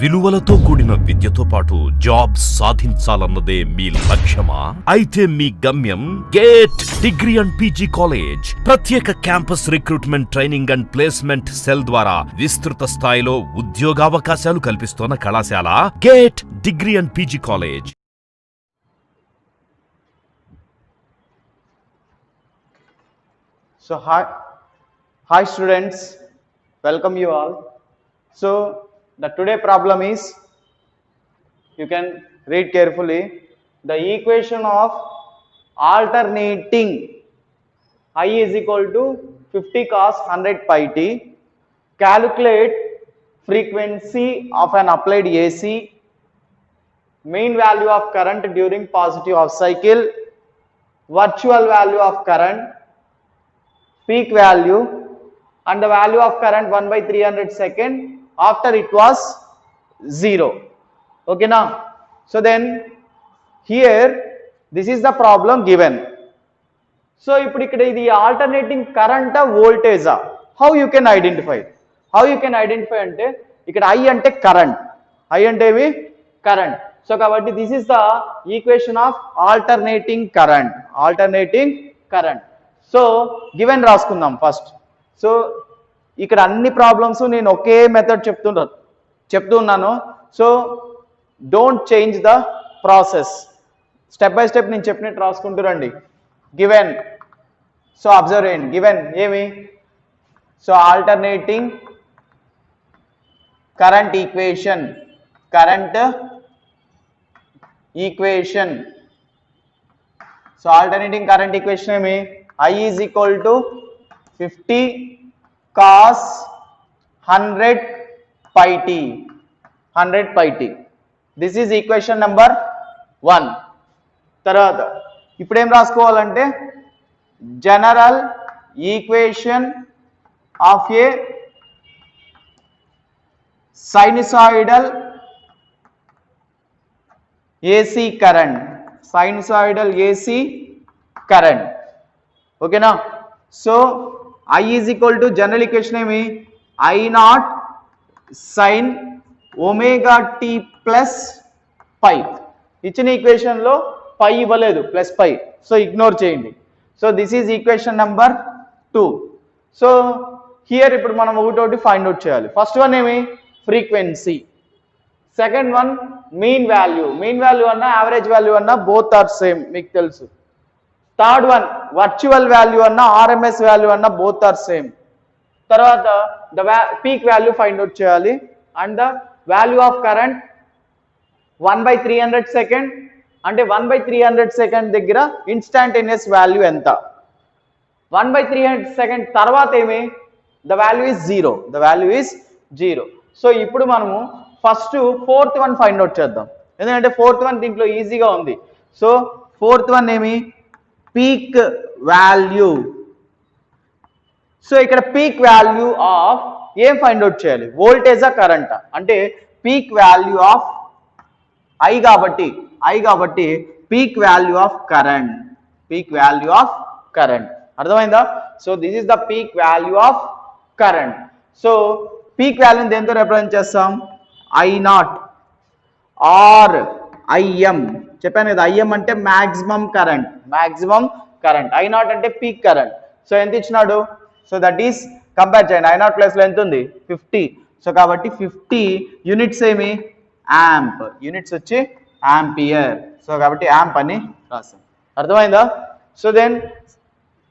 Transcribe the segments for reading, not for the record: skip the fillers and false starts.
విలువలతో కూడిన విద్యతో పాటు జాబ్ సాధించాలన్నదే మీ లక్ష్యమా? అయితే మీ గమ్యం Gate Degree and PG College. ప్రత్యేక campus recruitment training and placement cell ద్వారా విస్తృత స్థాయిలో ఉద్యోగావకాశాలు కల్పిస్తున్న కళాశాల Gate Degree and PG College. So hi students, welcome you all. So the today problem is, you can read carefully, the equation of alternating I is equal to 50 cos 100 pi t. Calculate frequency of an applied AC, mean value of current during positive half cycle, virtual value of current, peak value, and the value of current 1/300 second after it was 0. Okay now, so then here this is the problem given. So ఇప్పుడు ఇక్కడ ఇది alternating current voltage, how you can identify? అంటే ఇక్కడ I అంటే current, I అంటే ఏమి current. So కాబట్టి this is the equation of alternating current. So given రాసుకుందాం ఫస్ట్. సో ఇక్కడ అన్ని ప్రాబ్లమ్స్ నేను ఒకే మెథడ్ చెప్తున్నాను. So don't change the process, step by step నేను చెప్పినట్టు రాసుకుంటూ రండి. గివెన్, సో అబ్జర్వ్ చేయండి. గివెన్ ఏమి? So alternating current equation, so alternating current equation ఏమి? I is equal to 50 cos 100 pi t. This is equation number 1. తర్వాత ఇప్పుడు ఏం రాసుకోవాలంటే, general equation of a sinusoidal AC current. ఓకేనా? So I is equal to general equation ఏమి? I naught sine omega t plus pi. ఇచ్చిన ఈక్వేషన్ లో pi ఇవ్వలేదు, ప్లస్ పై, సో ఇగ్నోర్ చేయండి. So this is equation number 2. So here ఇప్పుడు మనం ఒకటి ఫైండ్ అవుట్ చేయాలి. ఫస్ట్ వన్ ఏమి? Frequency. Second one mean value అన్న యావరేజ్ వాల్యూ అన్న బోత్ ఆర్ సేమ్, మీకు తెలుసు. థర్డ్ వన్ వర్చువల్ వాల్యూ అన్న ఆర్ఎంఎస్ వాల్యూ అన్న బోత్ ఆర్ సేమ్. తర్వాత the peak value find out చేయాలి. And the value of current 1/300 second, అంటే 1/300 సెకండ్ దగ్గర ఇన్స్టాంటేనియస్ వాల్యూ ఎంత? 1/300 సెకండ్ తర్వాత ఏమి? The value is zero. So ఇప్పుడు మనము first fourth one find out చేద్దాం, ఎందుకంటే ఫోర్త్ వన్ దీంట్లో ఈజీగా ఉంది. సో ఫోర్త్ వన్ ఏమి? Peak value. సో ఇక్కడ పీక్ వాల్యూ ఆఫ్ ఏం ఫైండ్ అవుట్ చేయాలి? వోల్టేజా కరెంటా? అంటే పీక్ వాల్యూ ఆఫ్ I కాబట్టి పీక్ వాల్యూ ఆఫ్ కరెంట్. అర్థమైందా? So this is the peak value of current. So peak వాల్యూని దేంతో రిప్రజెంట్ చేస్తాం? I not or IM. చెప్పాను కదా, IM అంటే మాక్సిమం కరెంట్, I నాట్ అంటే పీక్ కరెంట్. సో ఎంత ఇచ్చినాడు? సో దట్ ఈస్ కంపేర్ చేయండి. I నాట్ ప్లస్ లో ఎంత ఉంది? 50. సో కాబట్టి 50 యూనిట్స్ ఏమి? యాంప్. యూనిట్స్ వచ్చి ఆంపియర్. సో కాబట్టి యాంప్ అని రాస్తాం. అర్థమైందా? సో దెన్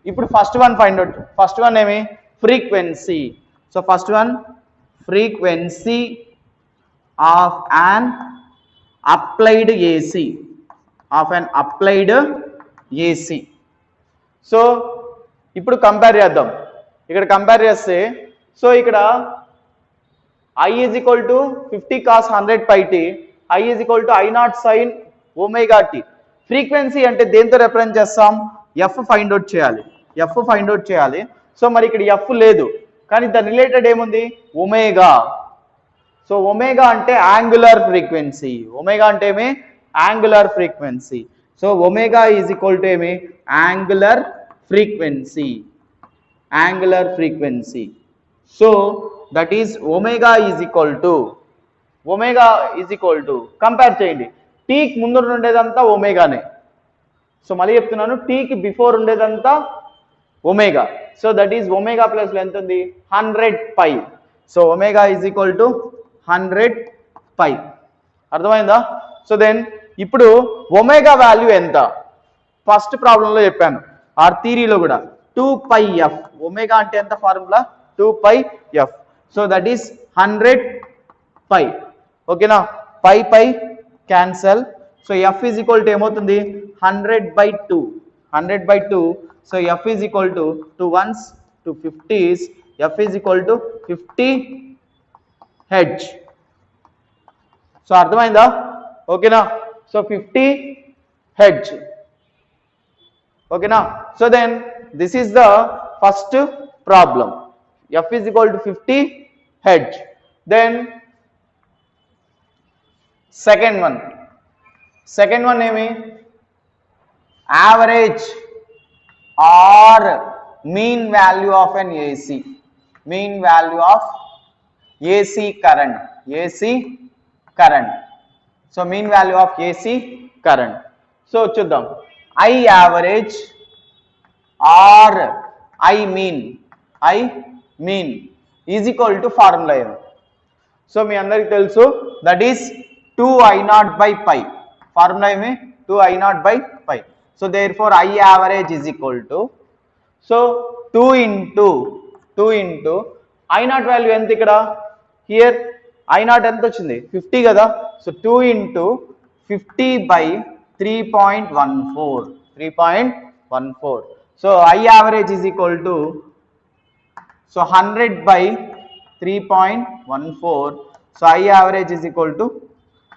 ఇప్పుడు first one find out. First one ఏమి? Frequency. So first one frequency of an applied AC. So ఇప్పుడు కంపేర్ చేద్దాం. ఇక్కడ కంపేర్ చేస్తే, సో ఇక్కడ I is equal to 50 cos 100 pi t, I is equal to I naught sin omega t. Frequency అంటే దేంతో represent చేస్తాం? F find out చేయాలి. So మరి ఇక్కడ F లేదు, కానీ దాని రిలేటెడ్ ఏముంది? ఒమేగా. సో ఒమేగా అంటే angular frequency. So omega is equal to ఏమి? Angular frequency. So that is omega is equal to omega is equal to compare చేయండి, టీకి ముందు ఉండేదంతా ఒమేగానే. సో మళ్ళీ చెప్తున్నాను, టీకి బిఫోర్ ఉండేదంతా omega. So that is omega plus ఎంత ఉంది 100 pi. So omega is equal to 100 pi. అర్థమైందా? సో దెన్ ఇప్పుడు ఒమేగా వాల్యూ ఎంత ఫస్ట్ ప్రాబ్లంలో చెప్పాను, ఆర్ థీరీలో కూడా 2πf. ఒమేగా అంటే ఎంత formula 2πf. So that is 100 pi. ఓకేనా? Pi pi cancel. So f is equal to ఏమవుతుంది 100/2. 100/2. So f is equal to 2 ones 2 50s. f is equal to 50 hertz. So అర్థమైందా? ఓకేనా? So 50 hertz. ఓకేనా? So then this is the first problem, f is equal to 50 hertz. Then second one ఏమి, average or mean value of an AC. Mean value of AC current. So mean value of AC current. So చూద్దాం, I average or I mean is equal to formula ఏమి? So మీ అందరికి తెలుసు, that is 2I0/π. Formula ఏమి 2I0/π. So therefore I average is equal to, so 2 into I0 value ఎంత ఇక్కడ, here I0 ఎంత వచ్చింది 50 కదా. So 2 into 50/3.14. So I average is equal to, so 100/3.14. So I average is equal to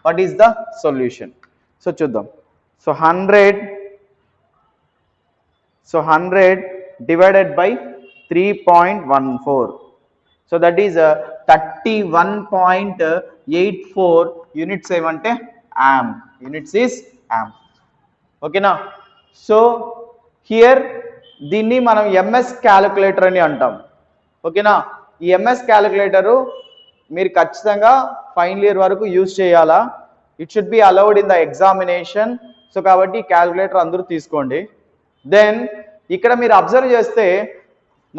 what is the solution? So చూద్దాం. So 100 divided by 3.14. So that is 31.84 units ఏమంటే amp. Units is amp. ఓకేనా? So here దీన్ని మనం MS calculator అని అంటాం. ఓకేనా? ఈ MS calculator మీరు ఖచ్చితంగా ఫైనల్ ఇయర్ వరకు యూజ్ చేయాలా. It should be allowed in the examination. So కాబట్టి క్యాలిక్యులేటర్ అందరూ తీసుకోండి. దెన్ ఇక్కడ మీరు అబ్జర్వ్ చేస్తే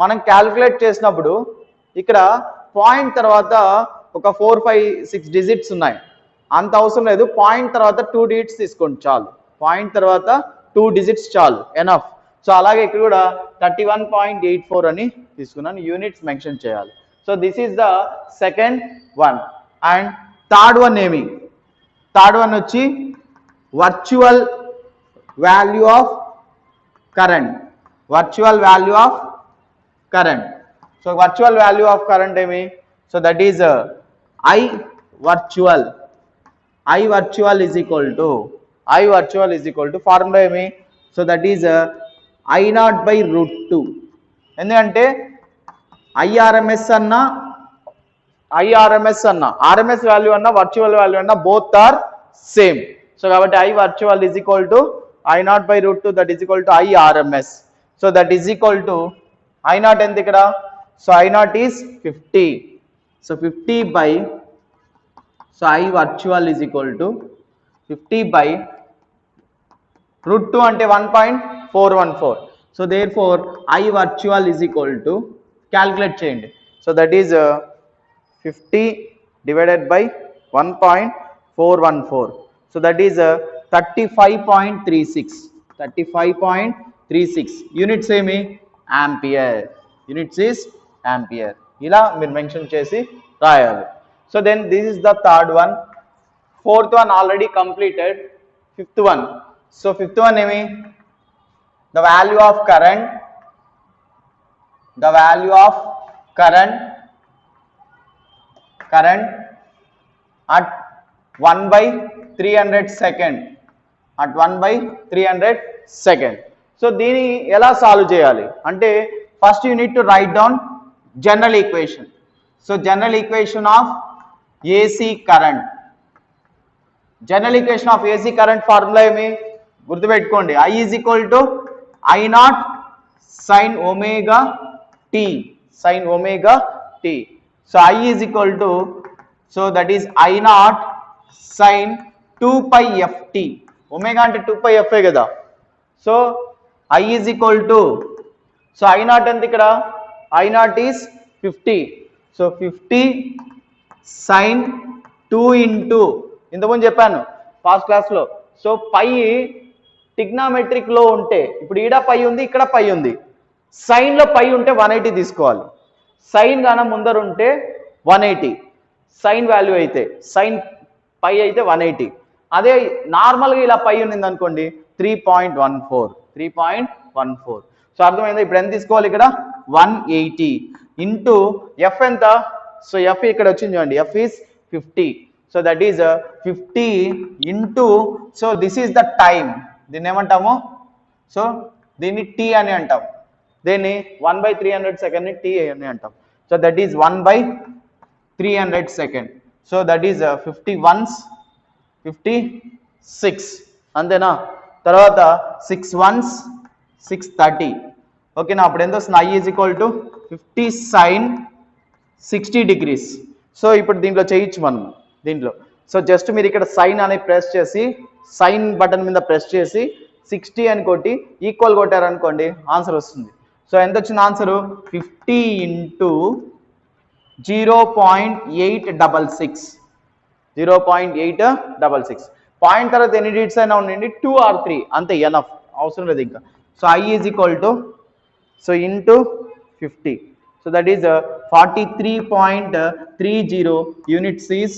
మనం క్యాలిక్యులేట్ చేసినప్పుడు ఇక్కడ పాయింట్ తర్వాత ఒక 4, 5, 6 డిజిట్స్ ఉన్నాయి, అంత అవసరం లేదు. పాయింట్ తర్వాత 2 డిజిట్స్ తీసుకోండి చాలు. పాయింట్ తర్వాత 2 డిజిట్స్ చాలు, ఎనఫ్. సో అలాగే ఇక్కడ కూడా 31.84 అని తీసుకున్నాను, యూనిట్స్ మెన్షన్ చేయాలి. So this is the second one. And third one ఏమి, థర్డ్ వన్ వచ్చి virtual value of current. Virtual value of current. So virtual value of current ఏమి, so that is I virtual is equal to formula ఏమి, so that is I0/√2. ఎందుకంటే IRMS అన్న RMS value అన్న virtual value అన్న both are same. So కాబట్టి I virtual is equal to I0/√2, that is equal to IRMS. So that is equal to I0 ఎంత ఇక్కడ, so I0 is 50. So 50 so I virtual is equal to 50/√2 అంటే 1.414. So therefore I virtual is equal to, calculate చేయండి. So that is 50 divided by 1.414. So that is 35.36. Units ఏమి ampere. Units is ampere. ఇలా మీరు mention చేసి రాయాలి. So then this is the third one. Fourth one already completed. Fifth one. So fifth one ఏమి, the value of current at 1/300 second. So దీన్ని ఎలా solve చేయాలి అంటే, first you need to right down general equation. So general equation of AC current. General equation of AC current formula ఏమి గుర్తుపెట్టుకోండి, I is equal to I0 sin omega t. So I is equal to so that is I not sin 2 pi ft. Omega అంటే 2 pi f కదా. So I is equal to, so I not ఎంత ఇక్కడ, I not is 50. So 50 sin 2 into, ఇంతకుముందు చెప్పాను fast క్లాస్లో. So పై టిగ్నామెట్రిక్ లో ఉంటే, ఇప్పుడు ఈడ పై ఉంది, ఇక్కడ పై ఉంది, సైన్ లో పై ఉంటే 180 తీసుకోవాలి. సైన్ గాన ముందర ఉంటే 180 సైన్ వాల్యూ అయితే, సైన్ పై అయితే 180. అదే నార్మల్గా ఇలా పై ఉన్నింది అనుకోండి 3.14. సో అర్థమైందా? ఇప్పుడు ఎంత తీసుకోవాలి ఇక్కడ, 180 ఇంటూ ఎఫ్ ఎంత, సో ఎఫ్ ఇక్కడ వచ్చింది చూడండి, F is 50. So that is 50 into, so this is the time, దీన్ని ఏమంటాము, సో దీన్ని టీ అని అంటాం, దీన్ని 1/300 సెకండ్ని టీ అని అంటాం. So that is 1/300 second. So that is 50 ones 56, అంతేనా? తర్వాత 6 ones 630. ఓకేనా? అప్పుడు ఎంత వస్తుంది, I is equal to 50 sin 60 degrees. So ఇప్పుడు దీంట్లో చేయొచ్చు మనం దీంట్లో. సో జస్ట్ మీరు ఇక్కడ సైన్ అనేది ప్రెస్ చేసి, సైన్ బటన్ మీద ప్రెస్ చేసి 60 అని కొట్టి ఈక్వల్ కొట్టారనుకోండి, ఆన్సర్ వస్తుంది. సో ఎంత వచ్చింది ఆన్సరు, 50 ఇంటూ 0.866. 0.866. పాయింట్ తర్వాత ఎన్ని డిజిట్స్ అయినా ఉండండి, 2 or 3 అంతే, ఎనఫ్, అవసరం లేదు ఇంకా. So I is equal to, so into 50. So that is 43.30 units is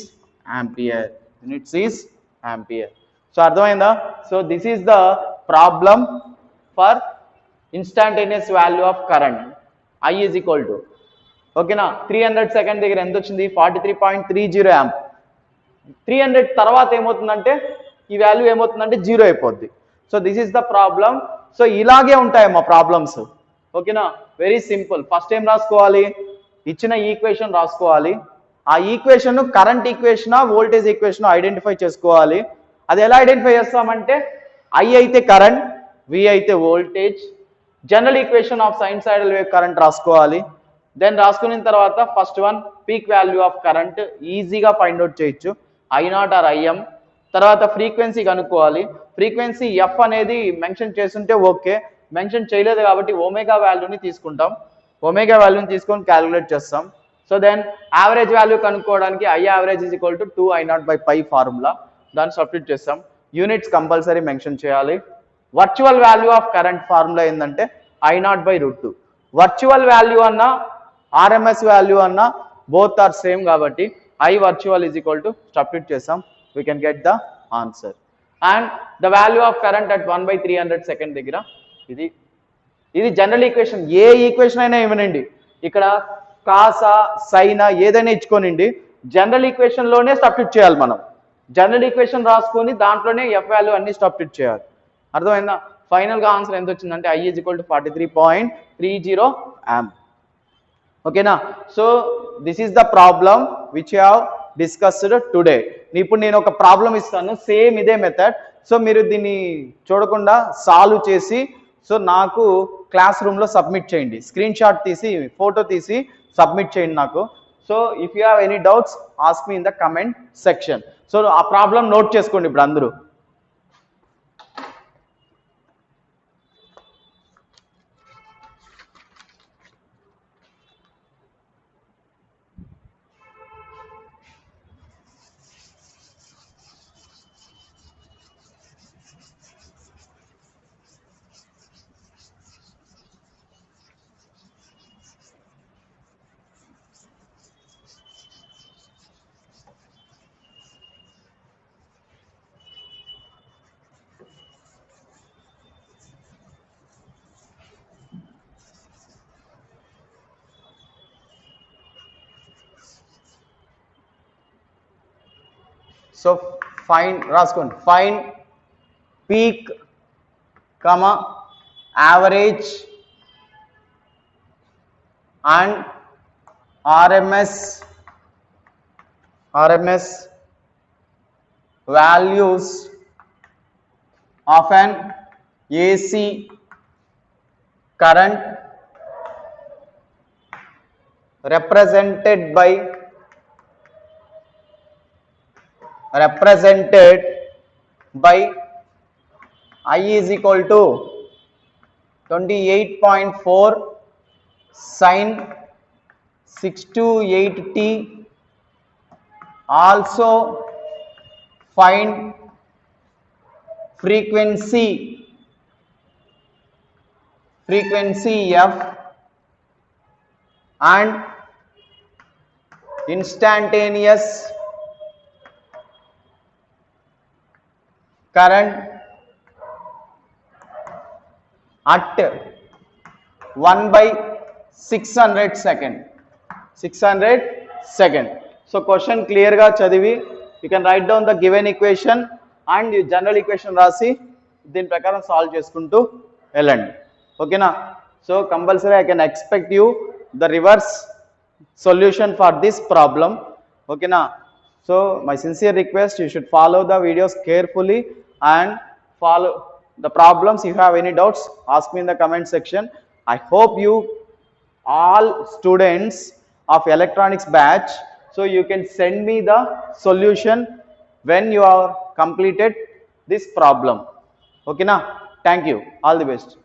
ampere. Units is ampere. So అర్థమైందా? So this is the problem for instantaneous value of current. I is equal to, ఓకేనా, 300 second దగ్గర ఎంత వచ్చింది, 43.30 amp. 300 తర్వాత ఏమవుతుందంటే ఈ value ఏమవుతుందంటే 0 అయిపోద్ది. So this is the problem. So ఇలాగే ఉంటాయమ్మా ప్రాబ్లమ్స్. ఓకేనా, వెరీ సింపుల్. ఫస్ట్ ఏం రాసుకోవాలి, ఇచ్చిన ఈక్వేషన్ రాసుకోవాలి. ఆ ఈక్వేషన్ కరెంట్ ఈక్వేషనా వోల్టేజ్ ఈక్వేషన్ ఐడెంటిఫై చేసుకోవాలి. అది ఎలా ఐడెంటిఫై చేస్తామంటే, I అయితే కరెంట్, V అయితే voltage, general equation of sinusoidal wave current రాసుకోవాలి. దెన్ రాసుకున్న తర్వాత first one peak value of current ఈజీగా ఫైండ్ అవుట్ చేయొచ్చు, I నాట్ ఆర్ IM. తర్వాత ఫ్రీక్వెన్సీ కనుక్కోవాలి. ఫ్రీక్వెన్సీ F అనేది మెన్షన్ చేస్తుంటే ఓకే, మెన్షన్ చేయలేదు కాబట్టి ఒమేగా వాల్యూని తీసుకుంటాం. ఒమేగా వాల్యూని తీసుకొని క్యాలిక్యులేట్ చేస్తాం. సో దెన్ యావరేజ్ వాల్యూ కనుక్కోవడానికి I average is equal to 2I naught by pi formula, దాన్ని సబ్స్టిట్యూట్ చేస్తాం. యూనిట్స్ కంపల్సరీ మెన్షన్ చేయాలి. Virtual value of current formula ఏంటంటే I naught by √2. Virtual value అన్న RMS వాల్యూ అన్న both are same కాబట్టి I virtual is equal to substitute చేస్తాం, we can get the answer. And the value of current at 1/300 second దగ్గర, ఇది general equation. ఏ equation అయినా ఇవ్వనండి, ఇక్కడ కాసా సైనా ఏదైనా ఇచ్చుకోనండి, general equation లోనే సబ్స్టిట్యూట్ చేయాలి. మనం జనరల్ ఈక్వేషన్ రాసుకొని దాంట్లోనే ఎఫ్ వాల్యూ అన్ని సబ్స్టిట్యూట్ చేయాలి. అర్థమైందా? ఫైనల్ గా ఆన్సర్ ఎంత వచ్చిందంటే I is equal to 43.30 amp. ఓకేనా? So this is the problem which you have discussed today. ఇప్పుడు నేను ఒక ప్రాబ్లం ఇస్తాను, సేమ్ ఇదే మెథడ్. సో మీరు దీన్ని చూడకుండా సాల్వ్ చేసి, సో నాకు క్లాస్ రూమ్లో సబ్మిట్ చేయండి. స్క్రీన్ షాట్ తీసి, ఫోటో తీసి సబ్మిట్ చేయండి నాకు. So if you have any doubts ask me in the comment section. So ఆ ప్రాబ్లం నోట్ చేసుకోండి ఇప్పుడు అందరూ. సో ఫైండ్ రాసుకోండి, find peak comma average and RMS values of an AC current represented by represented by I is equal to 28.4 sin 628t. Also find frequency f and instantaneous current at 1/600 second. 600 second. So question clear ga chadivi you can write down the given equation and you general equation rasi din prakaram solve cheskuntu elandi. Okay na? So compulsory I can expect you the reverse solution for this problem. Okay na? So my sincere request, you should follow the videos carefully and follow the problems. If you have any doubts, ask me in the comment section. I hope you all students of electronics batch, so you can send me the solution when you are completed this problem. Okay na? Thank you. All the best.